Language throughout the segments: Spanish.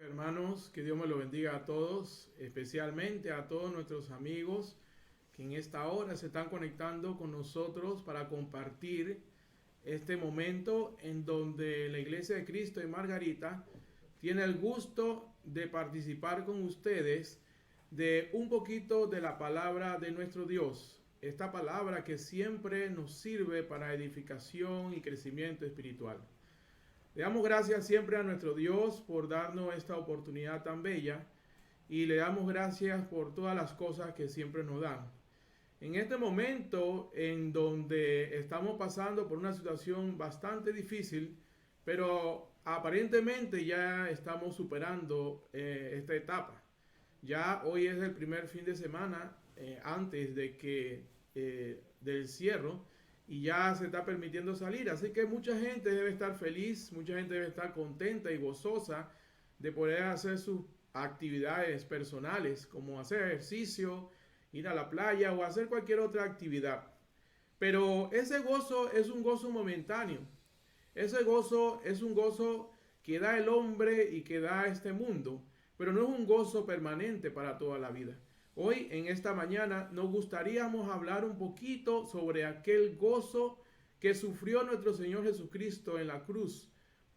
Hermanos, que Dios me lo bendiga a todos, especialmente a todos nuestros amigos que en esta hora se están conectando con nosotros para compartir este momento en donde la Iglesia de Cristo en Margarita tiene el gusto de participar con ustedes de un poquito de la palabra de nuestro Dios. Esta palabra que siempre nos sirve para edificación y crecimiento espiritual. Le damos gracias siempre a nuestro Dios por darnos esta oportunidad tan bella y le damos gracias por todas las cosas que siempre nos dan. En este momento en donde estamos pasando por una situación bastante difícil, pero aparentemente ya estamos superando esta etapa. Ya hoy es el primer fin de semana antes de que del cierre y ya se está permitiendo salir. Así que mucha gente debe estar feliz, mucha gente debe estar contenta y gozosa de poder hacer sus actividades personales, como hacer ejercicio, ir a la playa o hacer cualquier otra actividad. Pero ese gozo es un gozo momentáneo. Ese gozo es un gozo que da el hombre y que da este mundo, pero no es un gozo permanente para toda la vida. Hoy, en esta mañana, nos gustaríamos hablar un poquito sobre aquel gozo que sufrió nuestro Señor Jesucristo en la cruz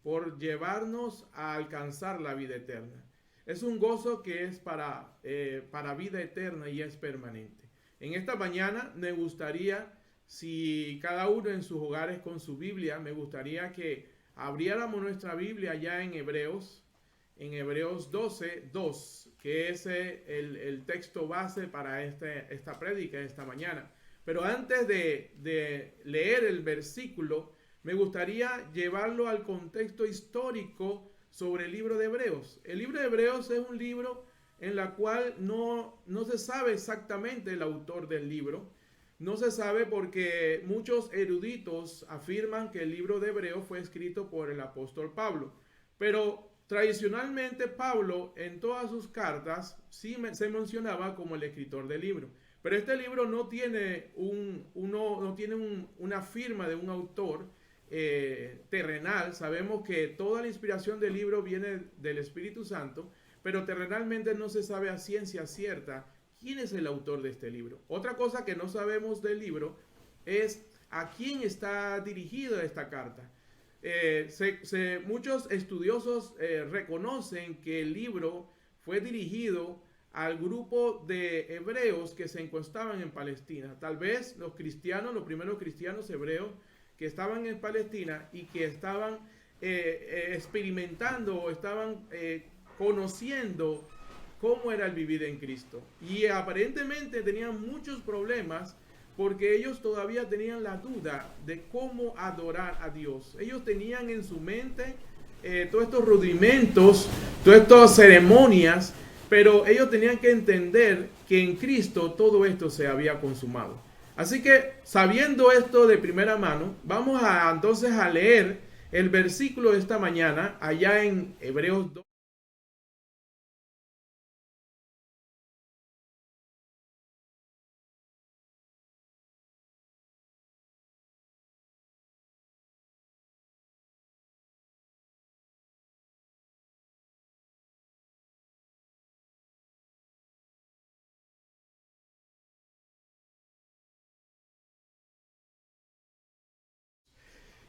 por llevarnos a alcanzar la vida eterna. Es un gozo que es para vida eterna y es permanente. En esta mañana me gustaría, si cada uno en sus hogares con su Biblia, me gustaría que abriéramos nuestra Biblia ya en Hebreos 12, 2, que es el texto base para esta prédica esta mañana. Pero antes de leer el versículo, me gustaría llevarlo al contexto histórico sobre el libro de Hebreos. El libro de Hebreos es un libro en el cual no se sabe exactamente el autor del libro. No se sabe porque muchos eruditos afirman que el libro de Hebreos fue escrito por el apóstol Pablo. Pero tradicionalmente Pablo en todas sus cartas sí se mencionaba como el escritor del libro. Pero este libro no tiene una firma de un autor terrenal. Sabemos que toda la inspiración del libro viene del Espíritu Santo, pero terrenalmente no se sabe a ciencia cierta quién es el autor de este libro. Otra cosa que no sabemos del libro es a quién está dirigida esta carta. Muchos estudiosos reconocen que el libro fue dirigido al grupo de hebreos que se encontraban en Palestina. Tal vez los primeros cristianos hebreos que estaban en Palestina y que estaban experimentando o estaban conociendo cómo era el vivir en Cristo. Y aparentemente tenían muchos problemas porque ellos todavía tenían la duda de cómo adorar a Dios. Ellos tenían en su mente todos estos rudimentos, todas estas ceremonias, pero ellos tenían que entender que en Cristo todo esto se había consumado. Así que, sabiendo esto de primera mano, vamos entonces a leer el versículo de esta mañana, allá en Hebreos 2.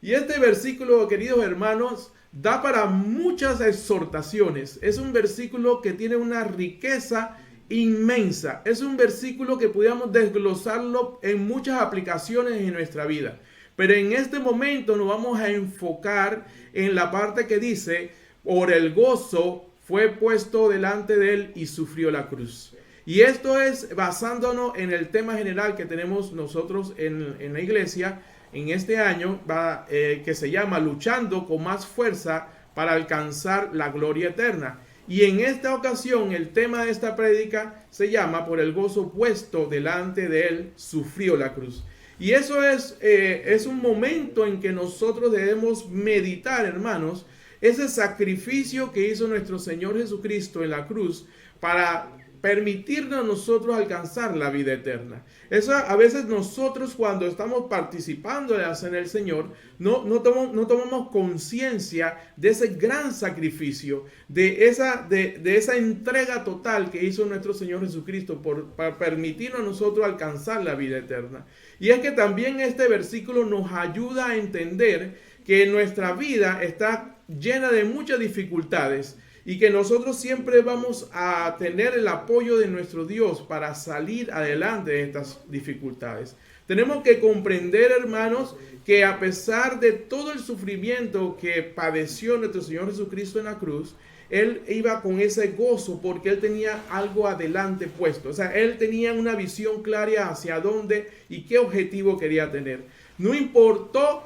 Y este versículo, queridos hermanos, da para muchas exhortaciones. Es un versículo que tiene una riqueza inmensa. Es un versículo que pudiéramos desglosarlo en muchas aplicaciones en nuestra vida. Pero en este momento nos vamos a enfocar en la parte que dice, por el gozo fue puesto delante de él y sufrió la cruz. Y esto es basándonos en el tema general que tenemos nosotros en la iglesia en este año, que se llama Luchando con más fuerza para alcanzar la gloria eterna. Y en esta ocasión el tema de esta prédica se llama por el gozo puesto delante de él, sufrió la cruz. Y eso es un momento en que nosotros debemos meditar, hermanos, ese sacrificio que hizo nuestro Señor Jesucristo en la cruz para permitirnos a nosotros alcanzar la vida eterna. Eso a veces nosotros cuando estamos participando de hacer el Señor, no tomamos conciencia de ese gran sacrificio, de esa entrega total que hizo nuestro Señor Jesucristo para permitirnos a nosotros alcanzar la vida eterna. Y es que también este versículo nos ayuda a entender que nuestra vida está llena de muchas dificultades y que nosotros siempre vamos a tener el apoyo de nuestro Dios para salir adelante de estas dificultades. Tenemos que comprender, hermanos, que a pesar de todo el sufrimiento que padeció nuestro Señor Jesucristo en la cruz, Él iba con ese gozo porque Él tenía algo adelante puesto. O sea, Él tenía una visión clara hacia dónde y qué objetivo quería tener. No importó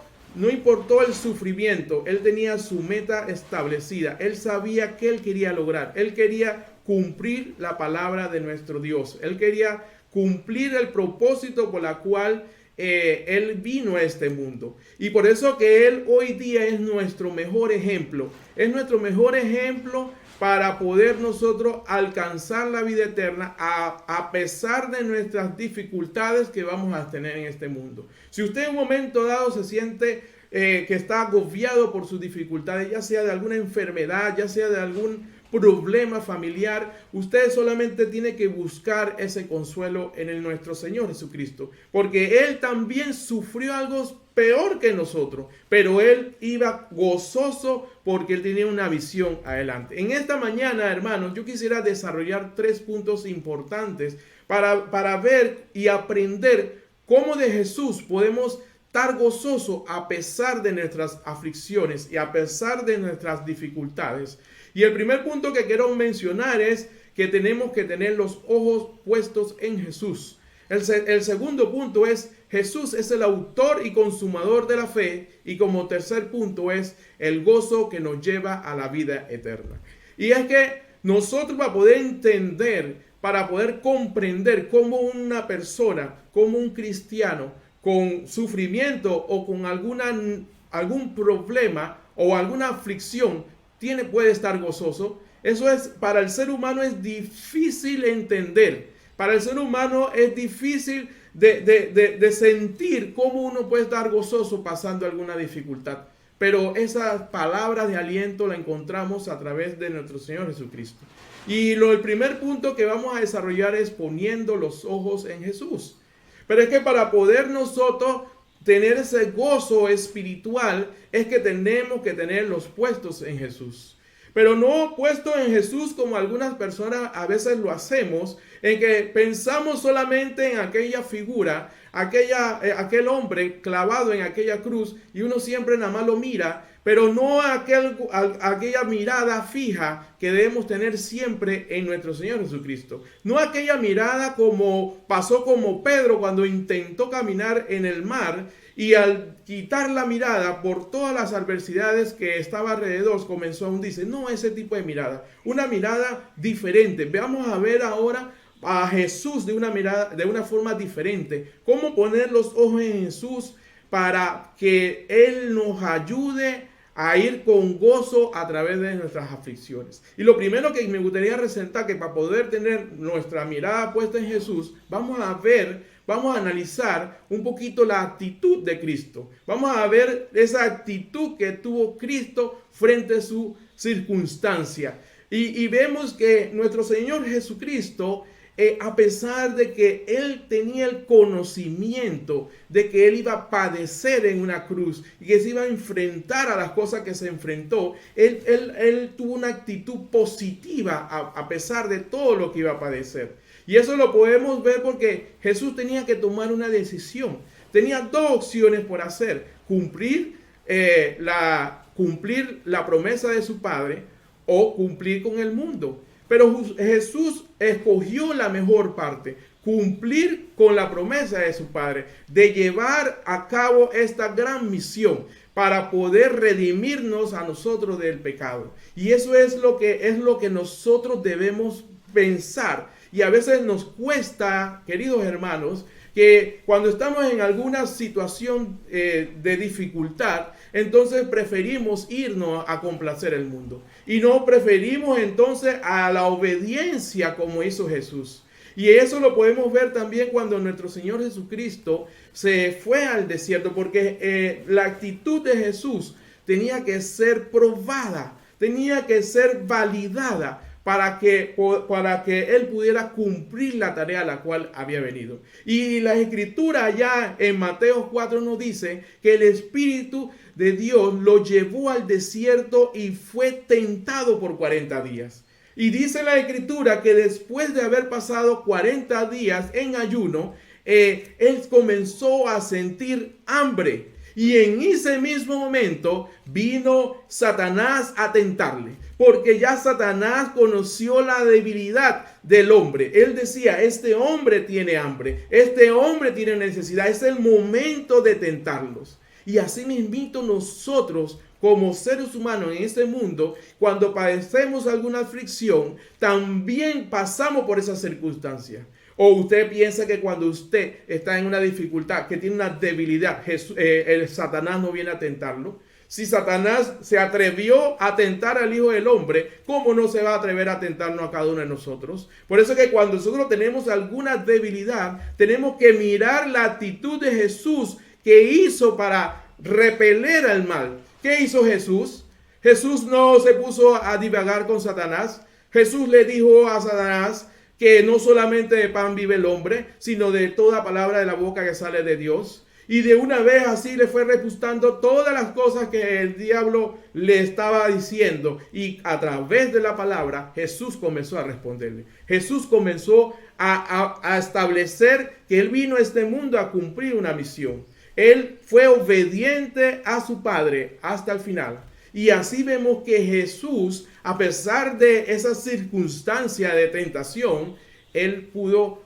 el sufrimiento, Él tenía su meta establecida. Él sabía qué Él quería lograr. Él quería cumplir la palabra de nuestro Dios. Él quería cumplir el propósito por la cual Él vino a este mundo. Y por eso que Él hoy día es nuestro mejor ejemplo. Es nuestro mejor ejemplo para poder nosotros alcanzar la vida eterna a pesar de nuestras dificultades que vamos a tener en este mundo. Si usted en un momento dado se siente que está agobiado por sus dificultades, ya sea de alguna enfermedad, ya sea de algún problema familiar, usted solamente tiene que buscar ese consuelo en nuestro Señor Jesucristo, porque Él también sufrió algo peor que nosotros, pero Él iba gozoso porque Él tenía una visión adelante. En esta mañana, hermanos, yo quisiera desarrollar 3 puntos importantes para ver y aprender cómo de Jesús podemos estar gozosos a pesar de nuestras aflicciones y a pesar de nuestras dificultades. Y el primer punto que quiero mencionar es que tenemos que tener los ojos puestos en Jesús. El segundo punto es Jesús es el autor y consumador de la fe. Y como tercer punto es el gozo que nos lleva a la vida eterna. Y es que nosotros para poder entender, para poder comprender cómo una persona, como un cristiano con sufrimiento o con algún problema o alguna aflicción puede estar gozoso. Eso es, para el ser humano es difícil entender. Para el ser humano es difícil de sentir cómo uno puede estar gozoso pasando alguna dificultad. Pero esas palabras de aliento la encontramos a través de nuestro Señor Jesucristo. Y el primer punto que vamos a desarrollar es poniendo los ojos en Jesús. Pero es que para poder nosotros tener ese gozo espiritual es que tenemos que tenerlos puestos en Jesús. Pero no puestos en Jesús como algunas personas a veces lo hacemos, en que pensamos solamente en aquella figura, aquel hombre clavado en aquella cruz, y uno siempre nada más lo mira, pero no aquella mirada fija que debemos tener siempre en nuestro Señor Jesucristo. No aquella mirada como pasó como Pedro cuando intentó caminar en el mar y al quitar la mirada por todas las adversidades que estaba alrededor comenzó a hundirse. No ese tipo de mirada, una mirada diferente. Vamos a ver ahora a Jesús de una forma diferente. Cómo poner los ojos en Jesús para que Él nos ayude a ir con gozo a través de nuestras aflicciones. Y lo primero que me gustaría resaltar, que para poder tener nuestra mirada puesta en Jesús, vamos a analizar un poquito la actitud de Cristo. Vamos a ver esa actitud que tuvo Cristo frente a su circunstancia. Y vemos que nuestro Señor Jesucristo, a pesar de que Él tenía el conocimiento de que Él iba a padecer en una cruz y que se iba a enfrentar a las cosas que se enfrentó, Él tuvo una actitud positiva a pesar de todo lo que iba a padecer. Y eso lo podemos ver porque Jesús tenía que tomar una decisión. Tenía 2 opciones por hacer: cumplir la promesa de su Padre o cumplir con el mundo. Pero Jesús escogió la mejor parte: cumplir con la promesa de su Padre, de llevar a cabo esta gran misión para poder redimirnos a nosotros del pecado. Y eso es lo que nosotros debemos pensar. Y a veces nos cuesta, queridos hermanos, que cuando estamos en alguna situación de dificultad, entonces preferimos irnos a complacer el mundo. Y no preferimos entonces a la obediencia como hizo Jesús. Y eso lo podemos ver también cuando nuestro Señor Jesucristo se fue al desierto, porque la actitud de Jesús tenía que ser probada, tenía que ser validada para que Él pudiera cumplir la tarea a la cual había venido. Y la Escritura allá en Mateo 4 nos dice que el Espíritu de Dios lo llevó al desierto y fue tentado por 40 días. Y dice la Escritura que después de haber pasado 40 días en ayuno, él comenzó a sentir hambre. Y en ese mismo momento vino Satanás a tentarle, porque ya Satanás conoció la debilidad del hombre. Él decía, este hombre tiene hambre, este hombre tiene necesidad, es el momento de tentarlos. Y así mismo nosotros, como seres humanos en este mundo, cuando padecemos alguna aflicción, también pasamos por esas circunstancias. O usted piensa que cuando usted está en una dificultad, que tiene una debilidad, el Satanás no viene a tentarlo. Si Satanás se atrevió a tentar al Hijo del Hombre, ¿cómo no se va a atrever a tentarnos a cada uno de nosotros? Por eso que cuando nosotros tenemos alguna debilidad, tenemos que mirar la actitud de Jesús que hizo para repeler al mal. ¿Qué hizo Jesús? Jesús no se puso a divagar con Satanás. Jesús le dijo a Satanás que no solamente de pan vive el hombre, sino de toda palabra de la boca que sale de Dios. Y de una vez así le fue repustando todas las cosas que el diablo le estaba diciendo. Y a través de la palabra, Jesús comenzó a responderle. Jesús comenzó a establecer que él vino a este mundo a cumplir una misión. Él fue obediente a su Padre hasta el final. Y así vemos que Jesús, a pesar de esa circunstancia de tentación, él pudo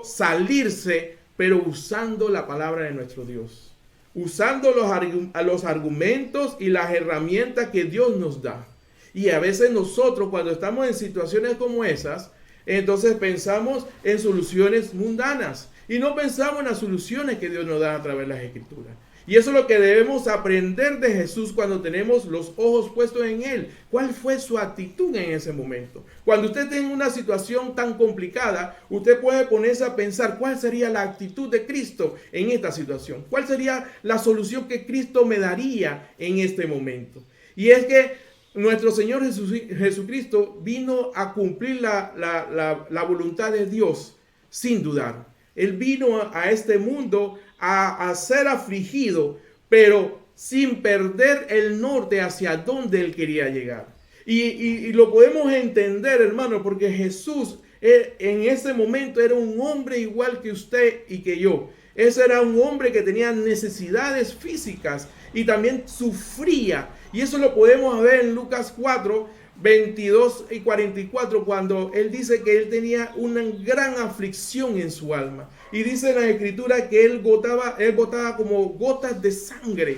salirse, pero usando la palabra de nuestro Dios, usando los argumentos y las herramientas que Dios nos da. Y a veces nosotros, cuando estamos en situaciones como esas, entonces pensamos en soluciones mundanas y no pensamos en las soluciones que Dios nos da a través de las Escrituras. Y eso es lo que debemos aprender de Jesús cuando tenemos los ojos puestos en Él. ¿Cuál fue su actitud en ese momento? Cuando usted tenga una situación tan complicada, usted puede ponerse a pensar cuál sería la actitud de Cristo en esta situación. ¿Cuál sería la solución que Cristo me daría en este momento? Y es que nuestro Señor Jesucristo vino a cumplir la voluntad de Dios sin dudar. Él vino a este mundo a ser afligido, pero sin perder el norte hacia donde él quería llegar. Y lo podemos entender, hermano, porque Jesús en ese momento era un hombre igual que usted y que yo. Ese era un hombre que tenía necesidades físicas y también sufría. Y eso lo podemos ver en Lucas 4, 22 y 44, cuando él dice que él tenía una gran aflicción en su alma. Y dice en la Escritura que él botaba como gotas de sangre,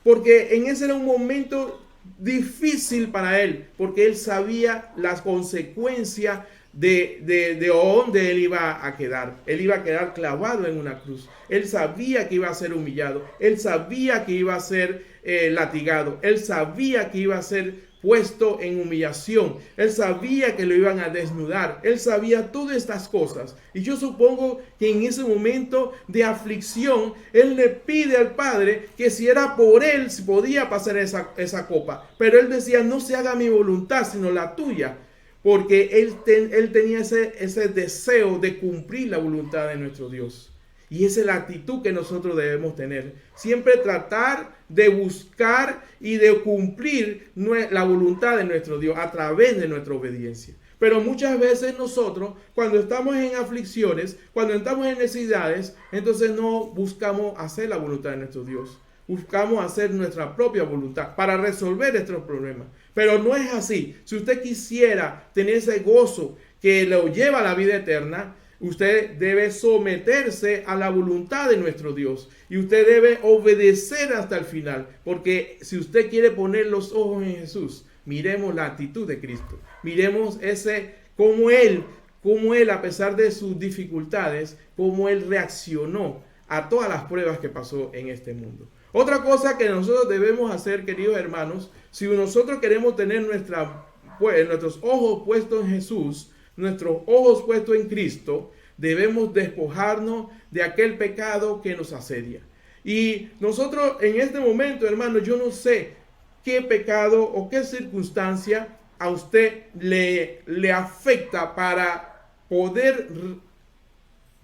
porque en ese era un momento difícil para él, porque él sabía las consecuencias de dónde él iba a quedar. Él iba a quedar clavado en una cruz. Él sabía que iba a ser humillado. Él sabía que iba a ser latigado. Él sabía que iba a ser puesto en humillación. Él sabía que lo iban a desnudar. Él sabía todas estas cosas. Y yo supongo que en ese momento de aflicción, él le pide al Padre que si era por él, si podía pasar esa copa. Pero él decía, no se haga mi voluntad, sino la tuya. Porque él tenía ese deseo de cumplir la voluntad de nuestro Dios. Y esa es la actitud que nosotros debemos tener. Siempre tratar de buscar y de cumplir la voluntad de nuestro Dios a través de nuestra obediencia. Pero muchas veces nosotros, cuando estamos en aflicciones, cuando estamos en necesidades, entonces no buscamos hacer la voluntad de nuestro Dios. Buscamos hacer nuestra propia voluntad para resolver estos problemas. Pero no es así. Si usted quisiera tener ese gozo que lo lleva a la vida eterna, usted debe someterse a la voluntad de nuestro Dios. Y usted debe obedecer hasta el final. Porque si usted quiere poner los ojos en Jesús, miremos la actitud de Cristo. Miremos cómo él, a pesar de sus dificultades, cómo él reaccionó a todas las pruebas que pasó en este mundo. Otra cosa que nosotros debemos hacer, queridos hermanos, si nosotros queremos tener nuestros ojos puestos en Jesús, nuestros ojos puestos en Cristo, debemos despojarnos de aquel pecado que nos asedia. Y nosotros en este momento, hermanos, yo no sé qué pecado o qué circunstancia a usted le afecta para poder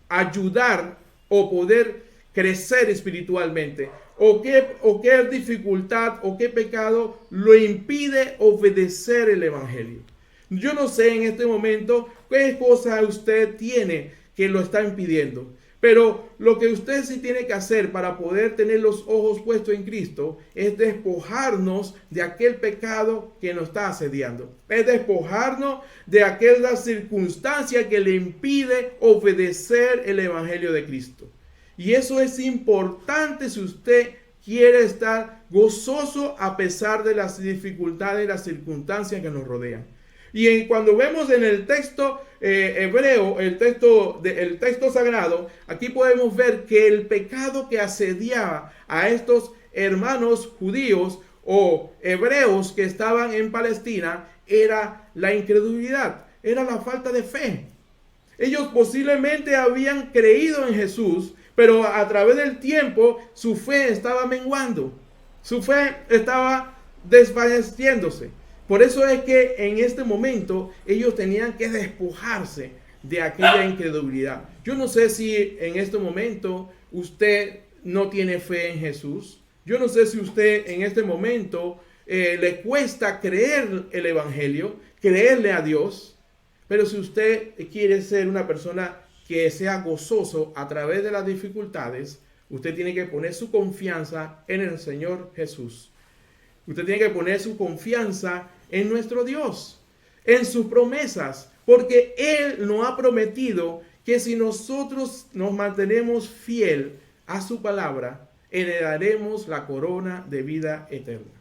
ayudar o poder crecer espiritualmente. O qué dificultad o qué pecado lo impide obedecer el Evangelio. Yo no sé en este momento qué cosa usted tiene que lo está impidiendo. Pero lo que usted sí tiene que hacer para poder tener los ojos puestos en Cristo es despojarnos de aquel pecado que nos está asediando. Es despojarnos de aquella circunstancia que le impide obedecer el Evangelio de Cristo. Y eso es importante si usted quiere estar gozoso a pesar de las dificultades y las circunstancias que nos rodean. Y cuando vemos en el texto hebreo, el texto sagrado, aquí podemos ver que el pecado que asediaba a estos hermanos judíos o hebreos que estaban en Palestina era la incredulidad, era la falta de fe. Ellos posiblemente habían creído en Jesús, pero a través del tiempo su fe estaba menguando, su fe estaba desvaneciéndose. Por eso es que en este momento ellos tenían que despojarse de aquella incredulidad. Yo no sé si en este momento usted no tiene fe en Jesús. Yo no sé si usted en este momento le cuesta creer el Evangelio, creerle a Dios. Pero si usted quiere ser una persona que sea gozoso a través de las dificultades, usted tiene que poner su confianza en el Señor Jesús. Usted tiene que poner su confianza en nuestro Dios, en sus promesas, porque Él nos ha prometido que si nosotros nos mantenemos fiel a su palabra, heredaremos la corona de vida eterna.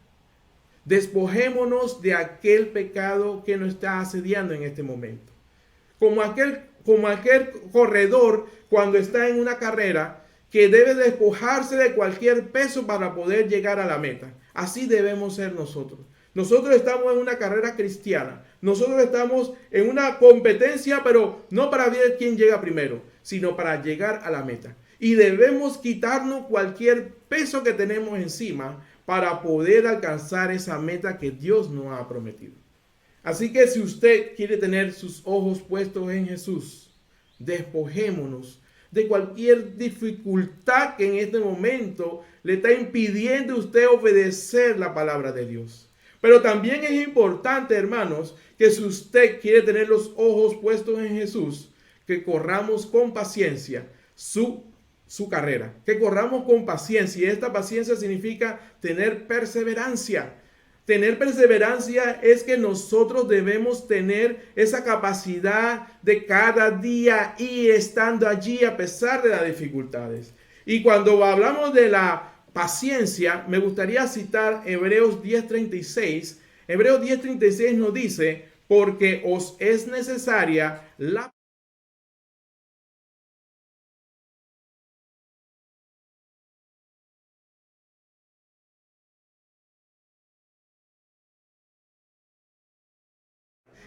Despojémonos de aquel pecado que nos está asediando en este momento. Como aquel corredor cuando está en una carrera que debe despojarse de cualquier peso para poder llegar a la meta. Así debemos ser nosotros. Nosotros estamos en una carrera cristiana. Nosotros estamos en una competencia, pero no para ver quién llega primero, sino para llegar a la meta. Y debemos quitarnos cualquier peso que tenemos encima para poder alcanzar esa meta que Dios nos ha prometido. Así que si usted quiere tener sus ojos puestos en Jesús, despojémonos de cualquier dificultad que en este momento le está impidiendo a usted obedecer la palabra de Dios. Pero también es importante, hermanos, que si usted quiere tener los ojos puestos en Jesús, que corramos con paciencia su carrera, que corramos con paciencia. Y esta paciencia significa tener perseverancia. Tener perseverancia es que nosotros debemos tener esa capacidad de cada día ir estando allí a pesar de las dificultades. Y cuando hablamos de la paciencia, me gustaría citar Hebreos 10:36. Hebreos 10:36 nos dice, porque os es necesaria la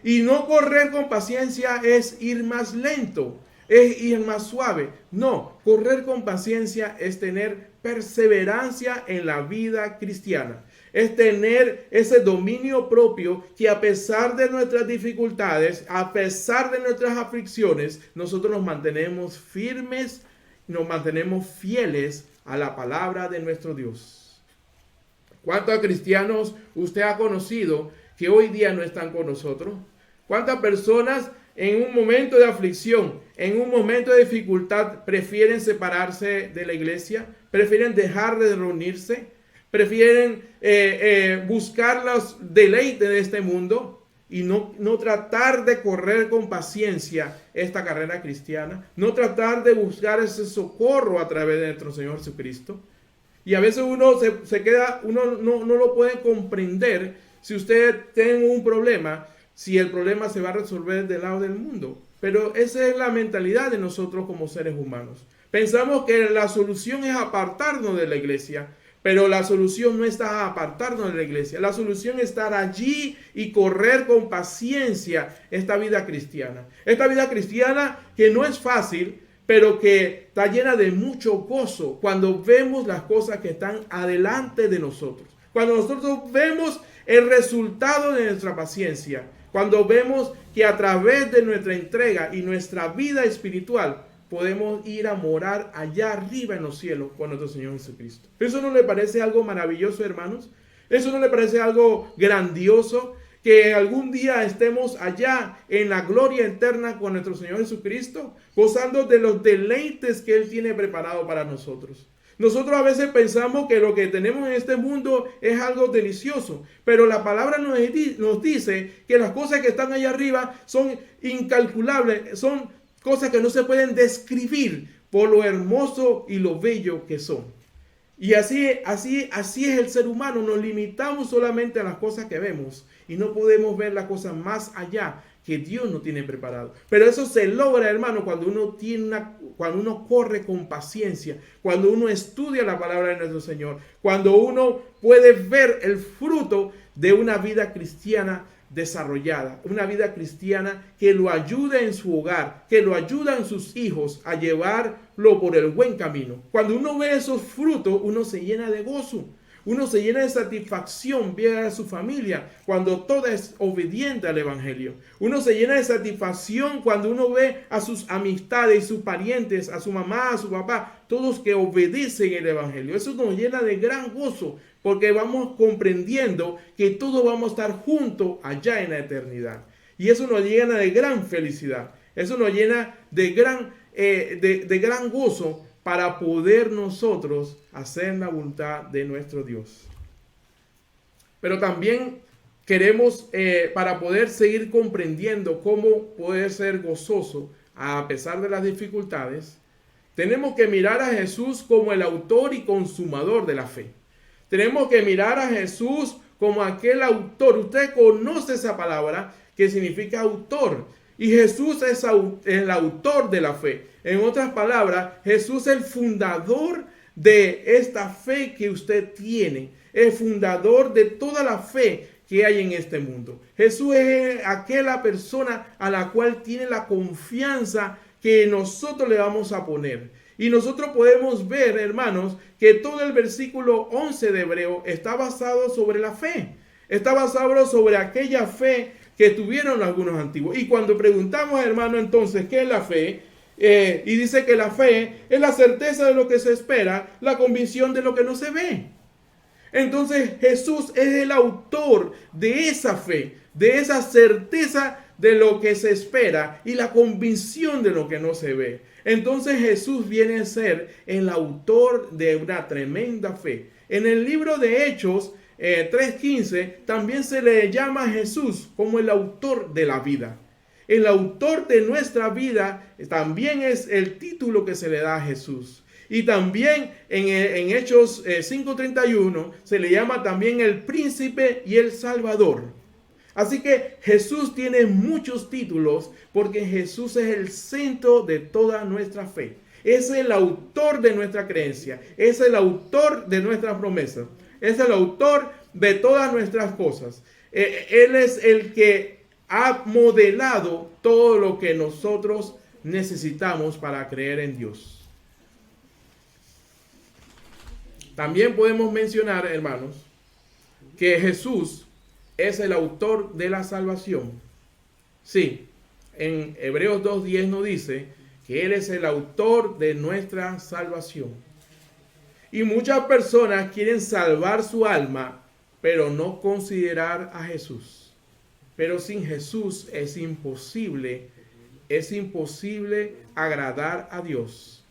Y no correr con paciencia es ir más lento, es ir más suave. No, correr con paciencia es tener perseverancia en la vida cristiana. Es tener ese dominio propio que a pesar de nuestras dificultades, a pesar de nuestras aflicciones, nosotros nos mantenemos firmes, nos mantenemos fieles a la palabra de nuestro Dios. ¿Cuántos cristianos usted ha conocido que hoy día no están con nosotros? ¿Cuántas personas en un momento de aflicción, en un momento de dificultad, prefieren separarse de la iglesia? ¿Prefieren dejar de reunirse? ¿Prefieren buscar los deleites de este mundo? Y no tratar de correr con paciencia esta carrera cristiana. No tratar de buscar ese socorro a través de nuestro Señor Jesucristo. Y a veces uno se queda, uno no lo puede comprender si usted tiene un problema, si el problema se va a resolver del lado del mundo. Pero esa es la mentalidad de nosotros como seres humanos. Pensamos que la solución es apartarnos de la iglesia, Pero la solución no está apartarnos de la iglesia. La solución es estar allí y correr con paciencia esta vida cristiana. Esta vida cristiana que no es fácil, pero que está llena de mucho gozo cuando vemos las cosas que están adelante de nosotros. Cuando nosotros vemos el resultado de nuestra paciencia. Cuando vemos que a través de nuestra entrega y nuestra vida espiritual podemos ir a morar allá arriba en los cielos con nuestro Señor Jesucristo. ¿Eso no le parece algo maravilloso, hermanos? ¿Eso no le parece algo grandioso? Que algún día estemos allá en la gloria eterna con nuestro Señor Jesucristo, gozando de los deleites que Él tiene preparado para nosotros. Nosotros a veces pensamos que lo que tenemos en este mundo es algo delicioso, pero la palabra nos dice que las cosas que están allá arriba son incalculables, son cosas que no se pueden describir por lo hermoso y lo bello que son. Y así es el ser humano. Nos limitamos solamente a las cosas que vemos y no podemos ver las cosas más allá que Dios nos tiene preparado. Pero eso se logra, hermano, cuando uno corre con paciencia, cuando uno estudia la palabra de nuestro Señor, cuando uno puede ver el fruto de una vida cristiana desarrollada, una vida cristiana que lo ayuda en su hogar, que lo ayuda en sus hijos a llevarlo por el buen camino. Cuando uno ve esos frutos, uno se llena de gozo, uno se llena de satisfacción ver a su familia cuando toda es obediente al evangelio. Uno se llena de satisfacción cuando uno ve a sus amistades y sus parientes, a su mamá, a su papá, todos que obedecen el evangelio. Eso nos llena de gran gozo, porque vamos comprendiendo que todos vamos a estar juntos allá en la eternidad. Y eso nos llena de gran felicidad. Eso nos llena de gran gozo para poder nosotros hacer la voluntad de nuestro Dios. Pero también queremos, para poder seguir comprendiendo cómo poder ser gozoso a pesar de las dificultades, tenemos que mirar a Jesús como el autor y consumador de la fe. Tenemos que mirar a Jesús como aquel autor. Usted conoce esa palabra que significa autor. Y Jesús es el autor de la fe. En otras palabras, Jesús es el fundador de esta fe que usted tiene. El fundador de toda la fe que hay en este mundo. Jesús es aquella persona a la cual tiene la confianza que nosotros le vamos a poner. Y nosotros podemos ver, hermanos, que todo el versículo 11 de Hebreo está basado sobre la fe. Está basado sobre aquella fe que tuvieron algunos antiguos. Y cuando preguntamos, hermano, entonces, ¿qué es la fe? Y dice que la fe es la certeza de lo que se espera, la convicción de lo que no se ve. Entonces Jesús es el autor de esa fe, de esa certeza de lo que se espera y la convicción de lo que no se ve. Entonces Jesús viene a ser el autor de una tremenda fe. En el libro de Hechos 3:15 también se le llama a Jesús como el autor de la vida. El autor de nuestra vida también es el título que se le da a Jesús. Y también en Hechos 5:31 se le llama también el príncipe y el salvador. Así que Jesús tiene muchos títulos porque Jesús es el centro de toda nuestra fe. Es el autor de nuestra creencia. Es el autor de nuestras promesas. Es el autor de todas nuestras cosas. Él es el que ha modelado todo lo que nosotros necesitamos para creer en Dios. También podemos mencionar, hermanos, que Jesús es el autor de la salvación. Sí, en Hebreos 2:10 nos dice que Él es el autor de nuestra salvación. Y muchas personas quieren salvar su alma, pero no considerar a Jesús. Pero sin Jesús es imposible agradar a Dios.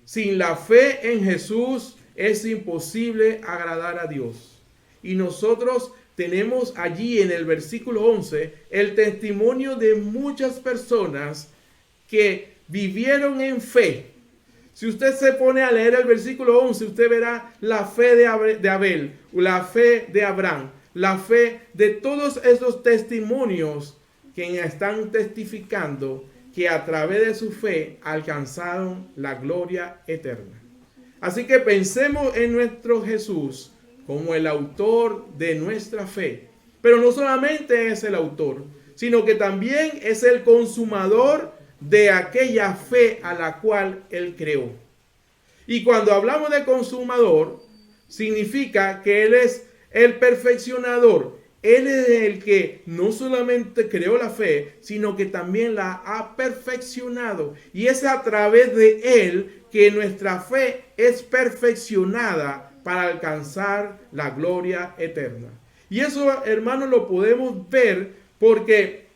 Sin la fe en Jesús es imposible agradar a Dios. Y nosotros tenemos allí en el versículo 11 el testimonio de muchas personas que vivieron en fe. Si usted se pone a leer el versículo 11, usted verá la fe de Abel, la fe de Abraham, la fe de todos esos testimonios que están testificando que a través de su fe alcanzaron la gloria eterna. Así que pensemos en nuestro Jesús como el autor de nuestra fe. Pero no solamente es el autor, sino que también es el consumador de aquella fe a la cual Él creó. Y cuando hablamos de consumador, significa que Él es el perfeccionador. Él es el que no solamente creó la fe, sino que también la ha perfeccionado. Y es a través de Él que nuestra fe es perfeccionada para alcanzar la gloria eterna. Y eso, hermanos, lo podemos ver porque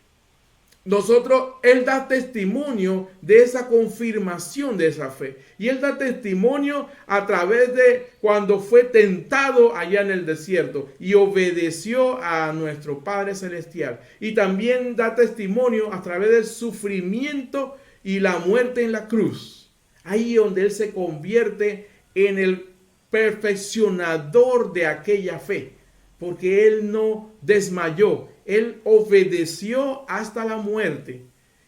Él da testimonio de esa confirmación de esa fe. Y Él da testimonio a través de cuando fue tentado allá en el desierto y obedeció a nuestro Padre Celestial. Y también da testimonio a través del sufrimiento y la muerte en la cruz. Ahí donde Él se convierte en el perfeccionador de aquella fe. Porque Él no desmayó. Él obedeció hasta la muerte.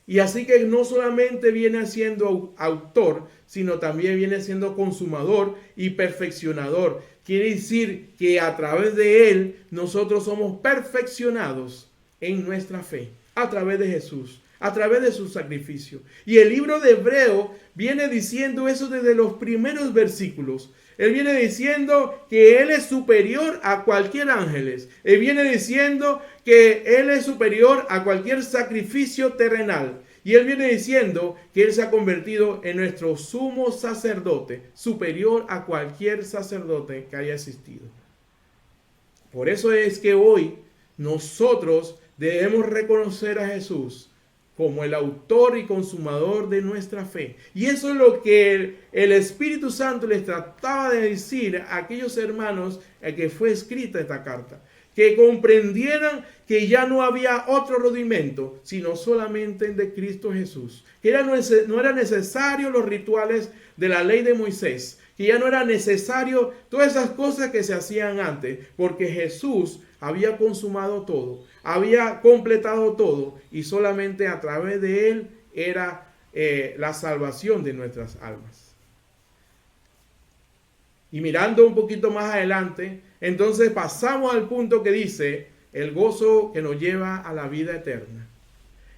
Y así que no solamente viene siendo autor, sino también viene siendo consumador y perfeccionador. Quiere decir que a través de Él nosotros somos perfeccionados en nuestra fe. A través de Jesús, a través de su sacrificio. Y el libro de Hebreo viene diciendo eso desde los primeros versículos. Él viene diciendo que Él es superior a cualquier ángel. Él viene diciendo que Él es superior a cualquier sacrificio terrenal. Y Él viene diciendo que Él se ha convertido en nuestro sumo sacerdote, superior a cualquier sacerdote que haya existido. Por eso es que hoy nosotros debemos reconocer a Jesús como el autor y consumador de nuestra fe. Y eso es lo que el Espíritu Santo les trataba de decir a aquellos hermanos a que fue escrita esta carta. Que comprendieran que ya no había otro rudimento, sino solamente el de Cristo Jesús. Que ya no era necesario los rituales de la ley de Moisés. Que ya no era necesario todas esas cosas que se hacían antes. Porque Jesús había consumado todo, había completado todo, y solamente a través de Él era la salvación de nuestras almas. Y mirando un poquito más adelante, entonces pasamos al punto que dice, el gozo que nos lleva a la vida eterna.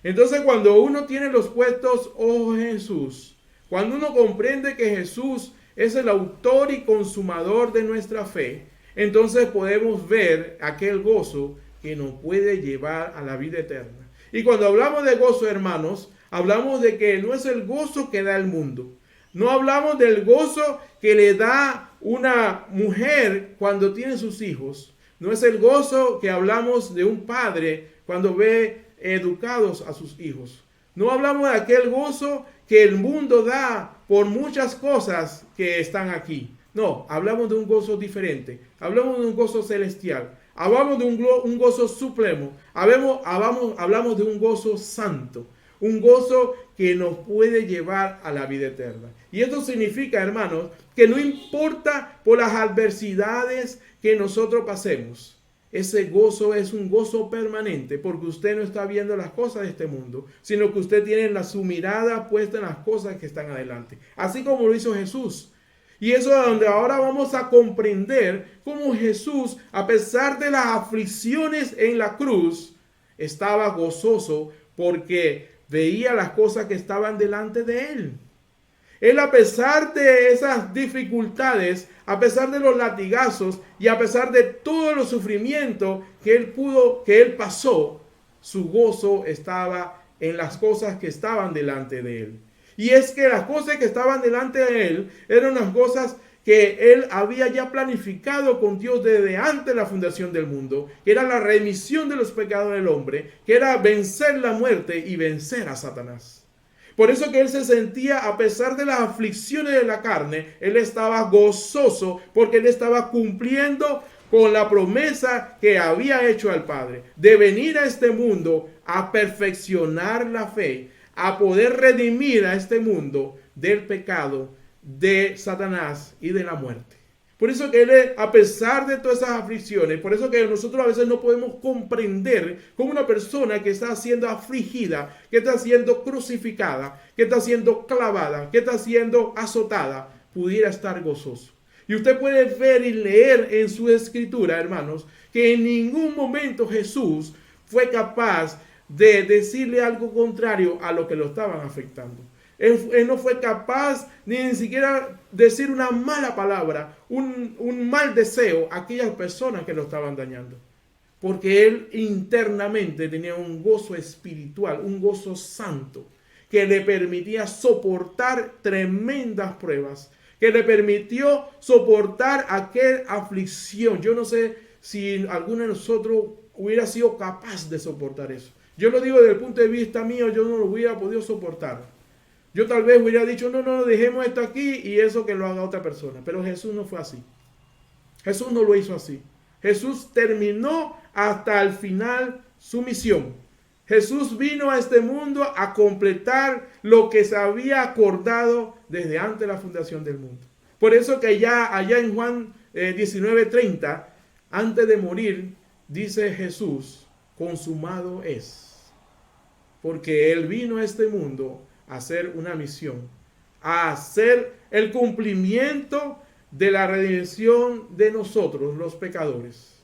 Entonces cuando uno tiene los puestos ojos en Jesús, cuando uno comprende que Jesús es el autor y consumador de nuestra fe, entonces podemos ver aquel gozo que nos puede llevar a la vida eterna. Y cuando hablamos de gozo, hermanos, hablamos de que no es el gozo que da el mundo. No hablamos del gozo que le da una mujer cuando tiene sus hijos. No es el gozo que hablamos de un padre cuando ve educados a sus hijos. No hablamos de aquel gozo que el mundo da por muchas cosas que están aquí. No, hablamos de un gozo diferente. Hablamos de un gozo celestial. Hablamos de un gozo supremo. Hablamos de un gozo santo. Un gozo que nos puede llevar a la vida eterna. Y esto significa, hermanos, que no importa por las adversidades que nosotros pasemos. Ese gozo es un gozo permanente porque usted no está viendo las cosas de este mundo, sino que usted tiene su mirada puesta en las cosas que están adelante. Así como lo hizo Jesús. Y eso es donde ahora vamos a comprender cómo Jesús, a pesar de las aflicciones en la cruz, estaba gozoso porque veía las cosas que estaban delante de él. Él, a pesar de esas dificultades, a pesar de los latigazos y a pesar de todo el sufrimiento que él pasó, su gozo estaba en las cosas que estaban delante de él. Y es que las cosas que estaban delante de él eran las cosas que él había ya planificado con Dios desde antes de la fundación del mundo, que era la remisión de los pecados del hombre, que era vencer la muerte y vencer a Satanás. Por eso que él se sentía, a pesar de las aflicciones de la carne, él estaba gozoso porque él estaba cumpliendo con la promesa que había hecho al Padre, de venir a este mundo a perfeccionar la fe, a poder redimir a este mundo del pecado, de Satanás y de la muerte. Por eso que él, a pesar de todas esas aflicciones, por eso que nosotros a veces no podemos comprender cómo una persona que está siendo afligida, que está siendo crucificada, que está siendo clavada, que está siendo azotada, pudiera estar gozoso. Y usted puede ver y leer en su escritura, hermanos, que en ningún momento Jesús fue capaz de decirle algo contrario a lo que lo estaban afectando. Él no fue capaz ni siquiera decir una mala palabra, un mal deseo a aquellas personas que lo estaban dañando. Porque él internamente tenía un gozo espiritual, un gozo santo, que le permitía soportar tremendas pruebas, que le permitió soportar aquella aflicción. Yo no sé si alguno de nosotros hubiera sido capaz de soportar eso. Yo lo digo desde el punto de vista mío, yo no lo hubiera podido soportar. Yo tal vez hubiera dicho, no, dejemos esto aquí y eso que lo haga otra persona. Pero Jesús no fue así. Jesús no lo hizo así. Jesús terminó hasta el final su misión. Jesús vino a este mundo a completar lo que se había acordado desde antes de la fundación del mundo. Por eso que allá en Juan 19:30, antes de morir, dice Jesús, consumado es. Porque Él vino a este mundo a hacer una misión, a hacer el cumplimiento de la redención de nosotros, los pecadores.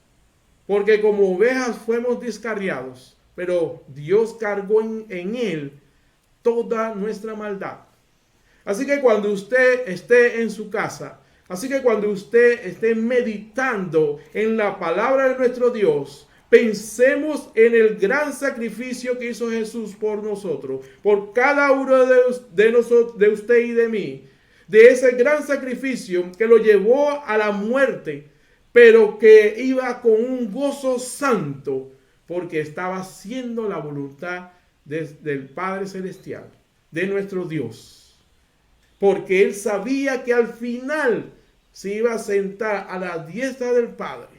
Porque como ovejas fuimos descarriados, pero Dios cargó en Él toda nuestra maldad. Así que cuando usted esté en su casa, así que cuando usted esté meditando en la palabra de nuestro Dios, pensemos en el gran sacrificio que hizo Jesús por nosotros, por cada uno de nosotros, de usted y de mí, de ese gran sacrificio que lo llevó a la muerte, pero que iba con un gozo santo, porque estaba haciendo la voluntad del Padre Celestial, de nuestro Dios. Porque Él sabía que al final se iba a sentar a la diestra del Padre.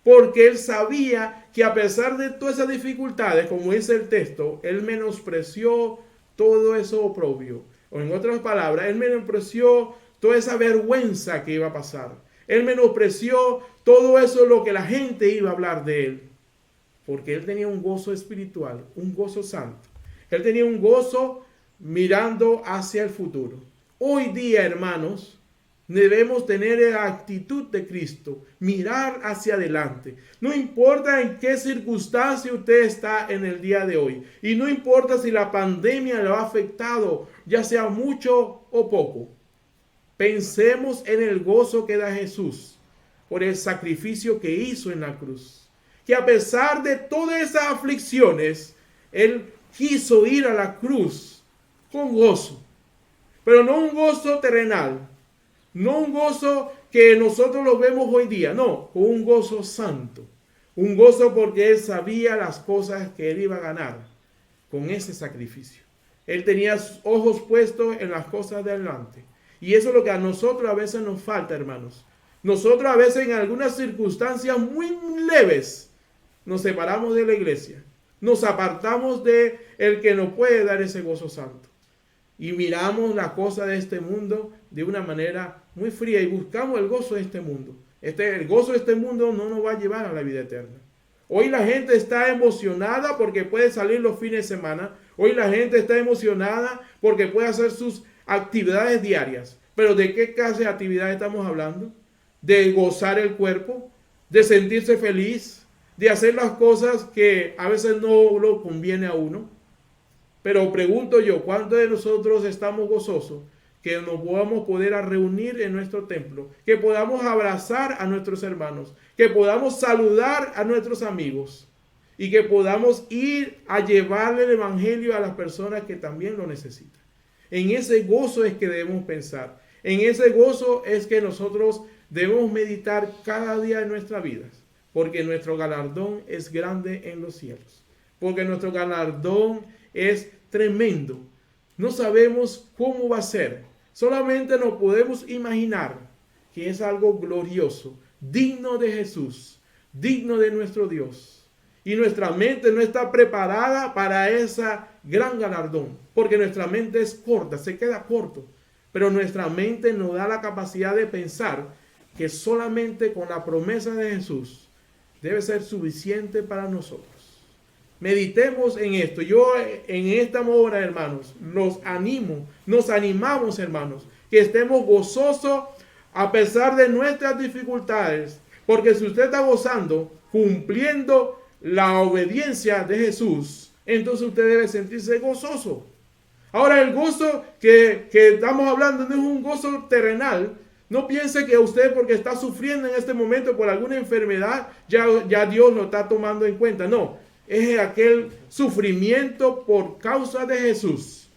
Porque Él sabía que a pesar de todas esas dificultades, como dice el texto, Él menospreció todo eso oprobio. O en otras palabras, Él menospreció toda esa vergüenza que iba a pasar. Él menospreció todo eso lo que la gente iba a hablar de Él. Porque Él tenía un gozo espiritual, un gozo santo. Él tenía un gozo mirando hacia el futuro. Hoy día, hermanos, debemos tener la actitud de Cristo, mirar hacia adelante. No importa en qué circunstancia usted está en el día de hoy. Y no importa si la pandemia lo ha afectado, ya sea mucho o poco. Pensemos en el gozo que da Jesús por el sacrificio que hizo en la cruz. Que a pesar de todas esas aflicciones, Él quiso ir a la cruz con gozo. Pero no un gozo terrenal. No un gozo que nosotros lo vemos hoy día. No, un gozo santo. Un gozo porque Él sabía las cosas que Él iba a ganar con ese sacrificio. Él tenía sus ojos puestos en las cosas de adelante. Y eso es lo que a nosotros a veces nos falta, hermanos. Nosotros a veces en algunas circunstancias muy leves nos separamos de la iglesia. Nos apartamos de el que nos puede dar ese gozo santo. Y miramos la cosa de este mundo de una manera muy fría y buscamos el gozo de este mundo. El gozo de este mundo no nos va a llevar a la vida eterna. Hoy la gente está emocionada porque puede salir los fines de semana. Hoy la gente está emocionada porque puede hacer sus actividades diarias. Pero ¿de qué clase de actividades estamos hablando? De gozar el cuerpo, de sentirse feliz, de hacer las cosas que a veces no lo conviene a uno. Pero pregunto yo, ¿cuántos de nosotros estamos gozosos que nos podamos poder reunir en nuestro templo? Que podamos abrazar a nuestros hermanos, que podamos saludar a nuestros amigos y que podamos ir a llevarle el evangelio a las personas que también lo necesitan. En ese gozo es que debemos pensar. En ese gozo es que nosotros debemos meditar cada día de nuestra vida. Porque nuestro galardón es grande en los cielos. Porque nuestro galardón es tremendo. No sabemos cómo va a ser. Solamente nos podemos imaginar que es algo glorioso, digno de Jesús, digno de nuestro Dios. Y nuestra mente no está preparada para ese gran galardón. Porque nuestra mente es corta, se queda corto. Pero nuestra mente nos da la capacidad de pensar que solamente con la promesa de Jesús debe ser suficiente para nosotros. Meditemos en esto. Yo en esta hora, hermanos, nos animamos, hermanos, que estemos gozosos a pesar de nuestras dificultades. Porque si usted está gozando, cumpliendo la obediencia de Jesús, entonces usted debe sentirse gozoso. Ahora, el gozo que estamos hablando no es un gozo terrenal. No piense que usted, porque está sufriendo en este momento por alguna enfermedad, ya Dios lo está tomando en cuenta. No, es aquel sufrimiento por causa de Jesús,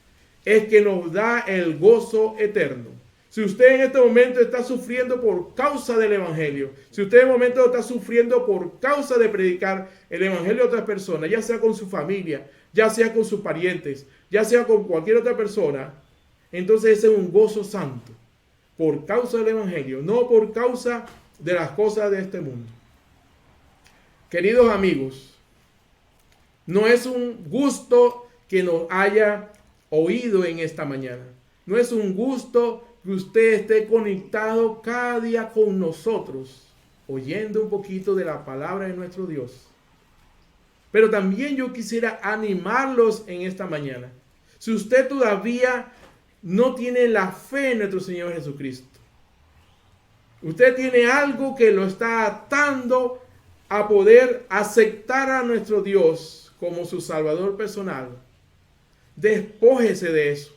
es que nos da el gozo eterno. Si usted en este momento está sufriendo por causa del Evangelio, si usted en este momento está sufriendo por causa de predicar el Evangelio a otras personas, ya sea con su familia, ya sea con sus parientes, ya sea con cualquier otra persona, entonces ese es un gozo santo, por causa del Evangelio, no por causa de las cosas de este mundo. Queridos amigos, no es un gusto que nos haya oído en esta mañana. No es un gusto que usted esté conectado cada día con nosotros, oyendo un poquito de la palabra de nuestro Dios. Pero también yo quisiera animarlos en esta mañana. Si usted todavía no tiene la fe en nuestro Señor Jesucristo, usted tiene algo que lo está atando a poder aceptar a nuestro Dios como su Salvador personal, despójese de eso.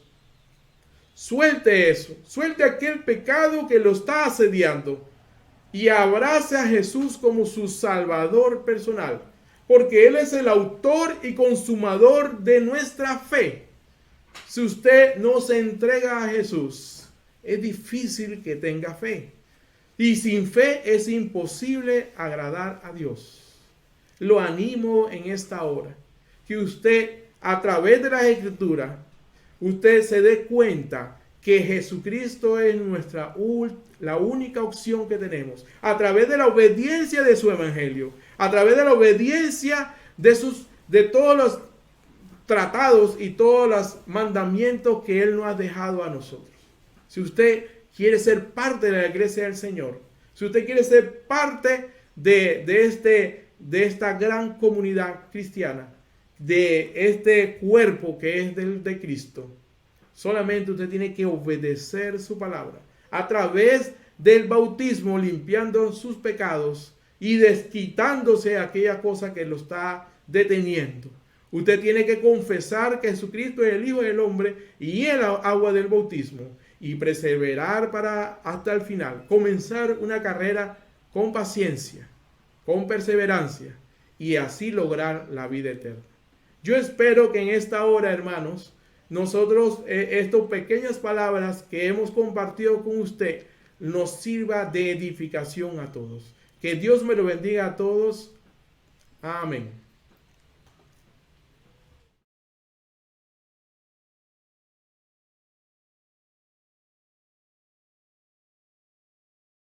Suelte eso, suelte aquel pecado que lo está asediando y abrace a Jesús como su Salvador personal, porque Él es el autor y consumador de nuestra fe. Si usted no se entrega a Jesús, es difícil que tenga fe. Y sin fe es imposible agradar a Dios. Lo animo en esta hora, que usted a través de las Escrituras, usted se dé cuenta que Jesucristo es la única opción que tenemos. A través de la obediencia de su Evangelio, a través de la obediencia de todos los tratados y todos los mandamientos que Él nos ha dejado a nosotros. Si usted quiere ser parte de la iglesia del Señor, si usted quiere ser parte de esta gran comunidad cristiana, de este cuerpo que es de Cristo, solamente usted tiene que obedecer su palabra a través del bautismo, limpiando sus pecados y desquitándose aquella cosa que lo está deteniendo. Usted tiene que confesar que Jesucristo es el Hijo del Hombre y el agua del bautismo, y perseverar hasta el final. Comenzar una carrera con paciencia, con perseverancia, y así lograr la vida eterna. Yo espero que en esta hora, hermanos, nosotros, estas pequeñas palabras que hemos compartido con usted, nos sirva de edificación a todos. Que Dios me lo bendiga a todos. Amén.